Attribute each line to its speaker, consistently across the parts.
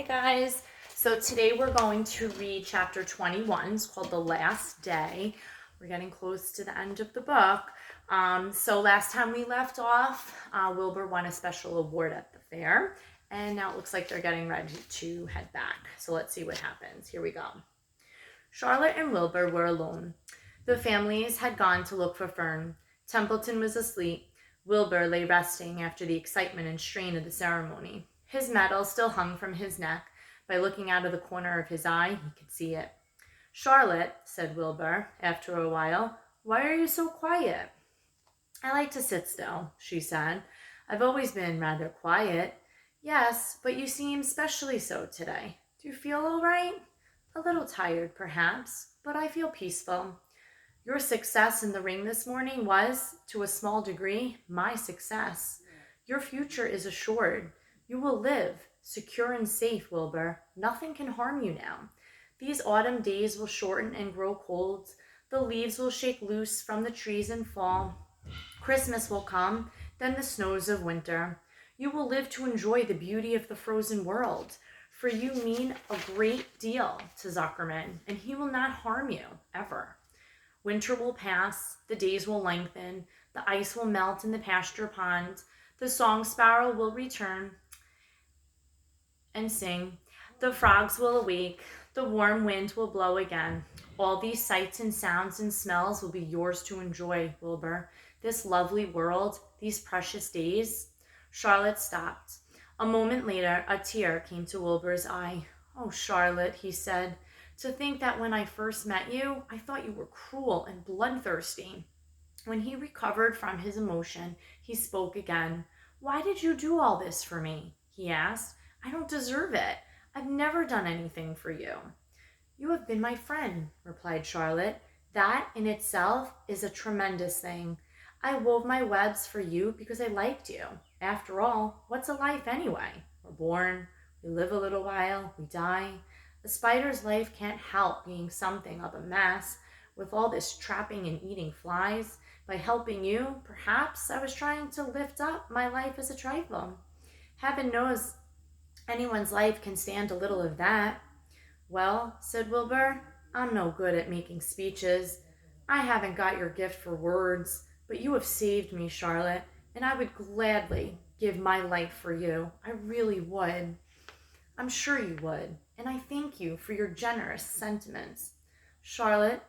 Speaker 1: Guys, so today we're going to read chapter 21. It's called The Last Day. We're getting close to the end of the book. So last time we left off, Wilbur won a special award at the fair, and now it looks like they're getting ready to head back. So let's see what happens. Here we go. Charlotte and Wilbur were alone. The families had gone to look for Fern. Templeton was asleep. Wilbur lay resting after the excitement and strain of the ceremony. His medal still hung from his neck. By looking out of the corner of his eye, he could see it. "Charlotte," said Wilbur, after a while, "why are you so quiet?" "I like to sit still," she said. "I've always been rather quiet." "Yes, but you seem specially so today. Do you feel all right?" "A little tired, perhaps, but I feel peaceful." "Your success in the ring this morning was, to a small degree, my success. Your future is assured. You will live, secure and safe, Wilbur. Nothing can harm you now. These autumn days will shorten and grow cold. The leaves will shake loose from the trees and fall. Christmas will come, then the snows of winter. You will live to enjoy the beauty of the frozen world, for you mean a great deal to Zuckerman, and he will not harm you, ever. Winter will pass, the days will lengthen, the ice will melt in the pasture pond, the song sparrow will return and sing, the frogs will awake, the warm wind will blow again. All these sights and sounds and smells will be yours to enjoy, Wilbur. This lovely world, these precious days." Charlotte stopped. A moment later, a tear came to Wilbur's eye. "Oh, Charlotte," he said, "to think that when I first met you, I thought you were cruel and bloodthirsty." When he recovered from his emotion, he spoke again. "Why did you do all this for me?" he asked. "I don't deserve it. I've never done anything for you." "You have been my friend," replied Charlotte. "That in itself is a tremendous thing. I wove my webs for you because I liked you. After all, what's a life anyway? We're born, we live a little while, we die. A spider's life can't help being something of a mess. With all this trapping and eating flies, by helping you, perhaps I was trying to lift up my life as a trifle. Heaven knows anyone's life can stand a little of that." "Well," said Wilbur, "I'm no good at making speeches. I haven't got your gift for words, but you have saved me, Charlotte, and I would gladly give my life for you. I really would." "I'm sure you would, and I thank you for your generous sentiments." "Charlotte,"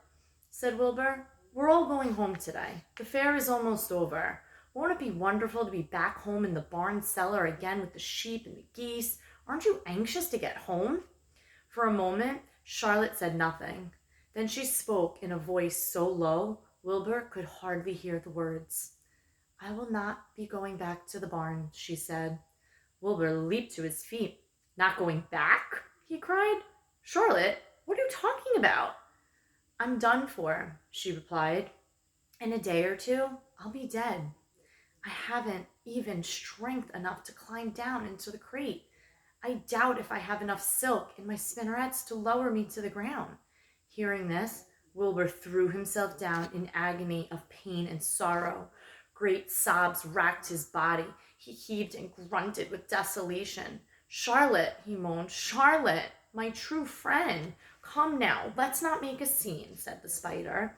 Speaker 1: said Wilbur, "we're all going home today. The fair is almost over. Won't it be wonderful to be back home in the barn cellar again with the sheep and the geese? Aren't you anxious to get home?" For a moment, Charlotte said nothing. Then she spoke in a voice so low, Wilbur could hardly hear the words. "I will not be going back to the barn," she said. Wilbur leaped to his feet. "Not going back?" he cried. "Charlotte, what are you talking about?" "I'm done for," she replied. "In a day or two, I'll be dead. I haven't even strength enough to climb down into the crate. I doubt if I have enough silk in my spinnerets to lower me to the ground." Hearing this, Wilbur threw himself down in agony of pain and sorrow. Great sobs racked his body. He heaved and grunted with desolation. "Charlotte," he moaned, "Charlotte, my true friend. Come now, let's not make a scene," said the spider.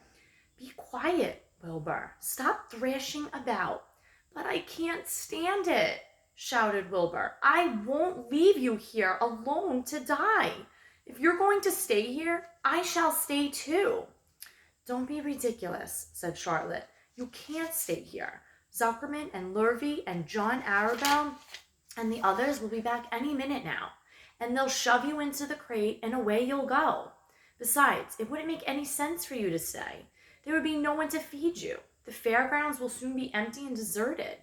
Speaker 1: "Be quiet, Wilbur. Stop thrashing about." "But I can't stand it," shouted Wilbur. "I won't leave you here alone to die. If you're going to stay here, I shall stay too." "Don't be ridiculous," said Charlotte. "You can't stay here. Zuckerman and Lurvy and John Arabelle and the others will be back any minute now, and they'll shove you into the crate and away you'll go. Besides, it wouldn't make any sense for you to stay. There would be no one to feed you. The fairgrounds will soon be empty and deserted."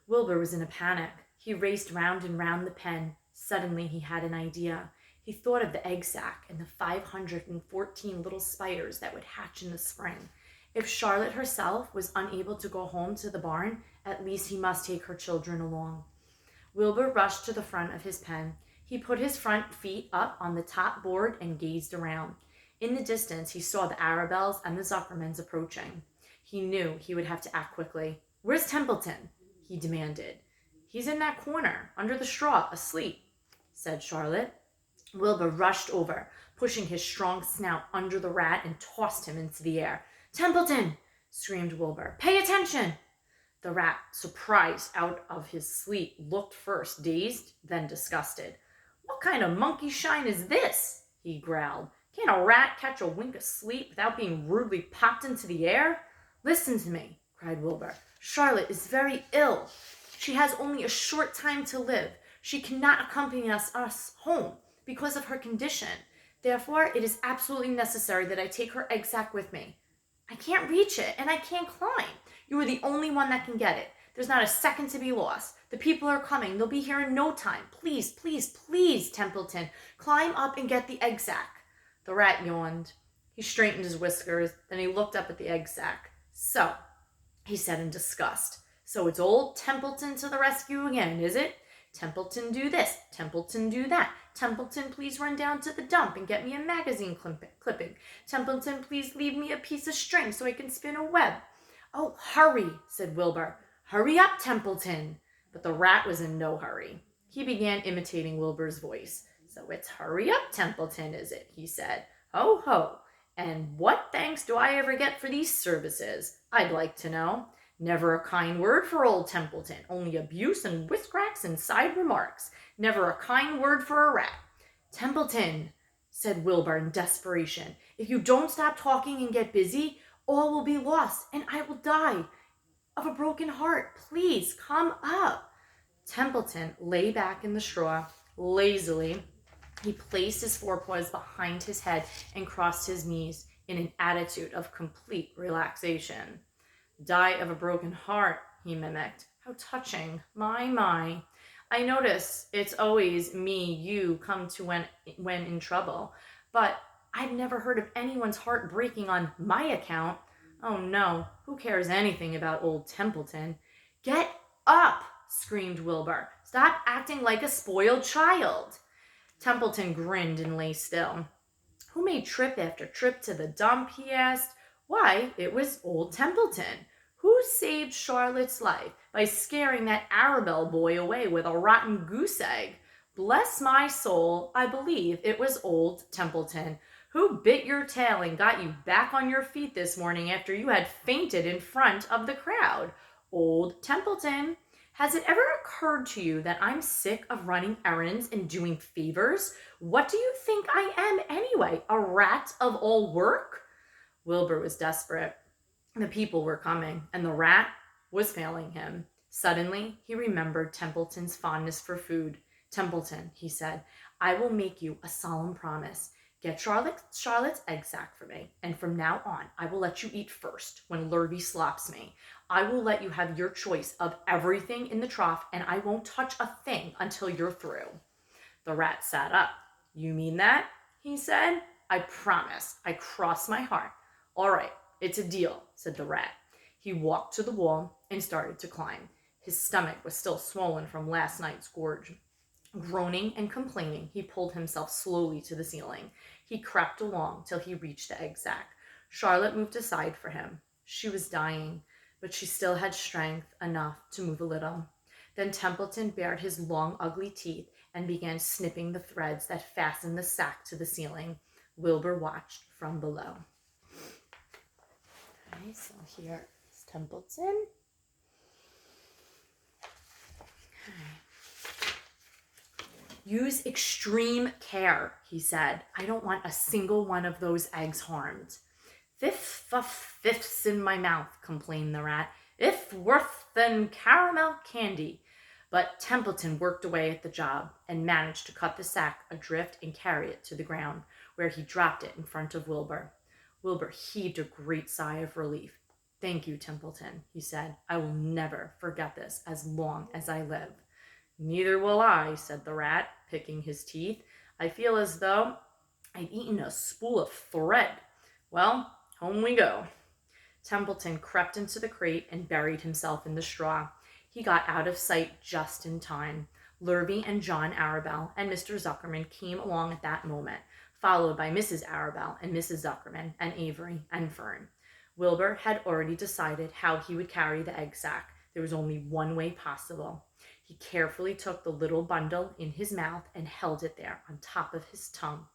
Speaker 1: Wilbur was in a panic. He raced round and round the pen. Suddenly he had an idea. He thought of the egg sack and the 514 little spiders that would hatch in the spring. If Charlotte herself was unable to go home to the barn, at least he must take her children along. Wilbur rushed to the front of his pen. He put his front feet up on the top board and gazed around. In the distance, he saw the Arabelles and the Zuckermans approaching. He knew he would have to act quickly. "Where's Templeton?" he demanded. "He's in that corner, under the straw, asleep." said Charlotte. Wilbur rushed over, pushing his strong snout under the rat and tossed him into the air. "Templeton!" screamed Wilbur. "Pay attention!" The rat, surprised out of his sleep, looked first dazed, then disgusted. "What kind of monkey shine is this?" he growled. "Can't a rat catch a wink of sleep without being rudely popped into the air?" "Listen to me," cried Wilbur. "Charlotte is very ill. She has only a short time to live. She cannot accompany us home because of her condition. Therefore, it is absolutely necessary that I take her egg sac with me. I can't reach it, and I can't climb. You are the only one that can get it. There's not a second to be lost. The people are coming. They'll be here in no time. Please, please, please, Templeton, climb up and get the egg sac." The rat yawned. He straightened his whiskers, then he looked up at the egg sac. "So," he said in disgust, "so it's old Templeton to the rescue again, is it? Templeton do this, Templeton do that. Templeton, please run down to the dump and get me a magazine clipping. Templeton, please leave me a piece of string so I can spin a web." "Oh, hurry," said Wilbur. "Hurry up, Templeton." But the rat was in no hurry. He began imitating Wilbur's voice. "So it's hurry up, Templeton, is it?" he said. "Ho, ho. And what thanks do I ever get for these services, I'd like to know? Never a kind word for old Templeton, only abuse and whiskracks and side remarks. Never a kind word for a rat." "Templeton," said Wilbur in desperation, "if you don't stop talking and get busy, all will be lost, and I will die of a broken heart. Please come up." Templeton lay back in the straw lazily. He placed his forepaws behind his head and crossed his knees in an attitude of complete relaxation. "Die of a broken heart," he mimicked. "How touching. My. I notice it's always me you come to when in trouble, but I've never heard of anyone's heart breaking on my account. Oh no, who cares anything about old Templeton?" "Get up!" screamed Wilbur. "Stop acting like a spoiled child." Templeton grinned and lay still. "Who made trip after trip to the dump?" he asked. "Why, it was old Templeton. Who saved Charlotte's life by scaring that Arabelle boy away with a rotten goose egg? Bless my soul, I believe it was old Templeton. Who bit your tail and got you back on your feet this morning after you had fainted in front of the crowd? Old Templeton. Has it ever occurred to you that I'm sick of running errands and doing favors? What do you think I am anyway? A rat of all work?" Wilbur was desperate. The people were coming, and the rat was failing him. Suddenly, he remembered Templeton's fondness for food. "Templeton," he said, "I will make you a solemn promise. Get Charlotte's egg sac for me, and from now on, I will let you eat first when Lurvy slops me. I will let you have your choice of everything in the trough, and I won't touch a thing until you're through." The rat sat up. "You mean that?" he said. "I promise. I cross my heart." "All right, it's a deal," said the rat. He walked to the wall and started to climb. His stomach was still swollen from last night's gorge. Groaning and complaining, he pulled himself slowly to the ceiling. He crept along till he reached the egg sac. Charlotte moved aside for him. She was dying, but she still had strength enough to move a little. Then Templeton bared his long, ugly teeth and began snipping the threads that fastened the sack to the ceiling. Wilbur watched from below. Okay, so here is Templeton. Okay. "Use extreme care," he said. "I don't want a single one of those eggs harmed." Fifths in my mouth," complained the rat. "If worth than caramel candy." But Templeton worked away at the job and managed to cut the sack adrift and carry it to the ground, where he dropped it in front of Wilbur. Wilbur heaved a great sigh of relief. "Thank you, Templeton," he said. "I will never forget this as long as I live." "Neither will I," said the rat, picking his teeth. "I feel as though I'd eaten a spool of thread. Well, home we go." Templeton crept into the crate and buried himself in the straw. He got out of sight just in time. Lurvy and John Arabelle and Mr. Zuckerman came along at that moment, followed by Mrs. Arabelle and Mrs. Zuckerman and Avery and Fern. Wilbur had already decided how he would carry the egg sac. There was only one way possible. He carefully took the little bundle in his mouth and held it there on top of his tongue.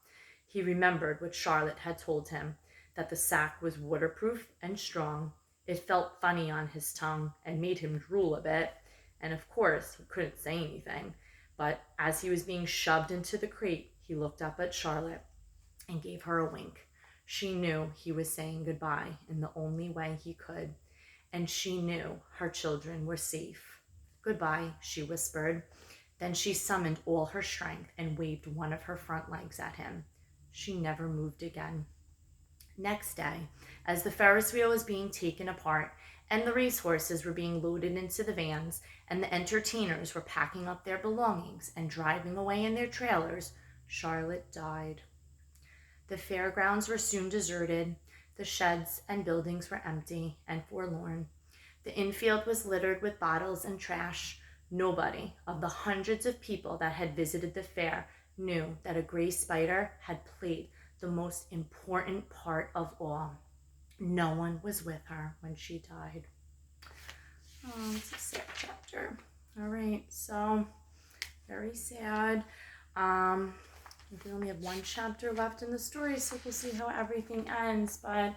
Speaker 1: He remembered what Charlotte had told him, that the sack was waterproof and strong. It felt funny on his tongue and made him drool a bit, and of course he couldn't say anything. But as he was being shoved into the crate, he looked up at Charlotte and gave her a wink. She knew he was saying goodbye in the only way he could, and she knew her children were safe. Goodbye, she whispered. Then she summoned all her strength and waved one of her front legs at him. She never moved again. Next day, as the Ferris wheel was being taken apart and the racehorses were being loaded into the vans and the entertainers were packing up their belongings and driving away in their trailers, Charlotte died. The fairgrounds were soon deserted. The sheds and buildings were empty and forlorn. The infield was littered with bottles and trash. Nobody of the hundreds of people that had visited the fair knew that a gray spider had played the most important part of all. No one was with her when she died. Oh, it's a sad chapter. All right, so very sad. We only have one chapter left in the story, so we'll see how everything ends. But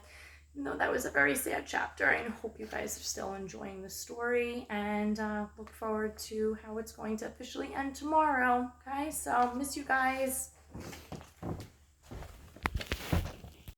Speaker 1: that was a very sad chapter. I hope you guys are still enjoying the story, and look forward to how it's going to officially end tomorrow. Okay, so miss you guys.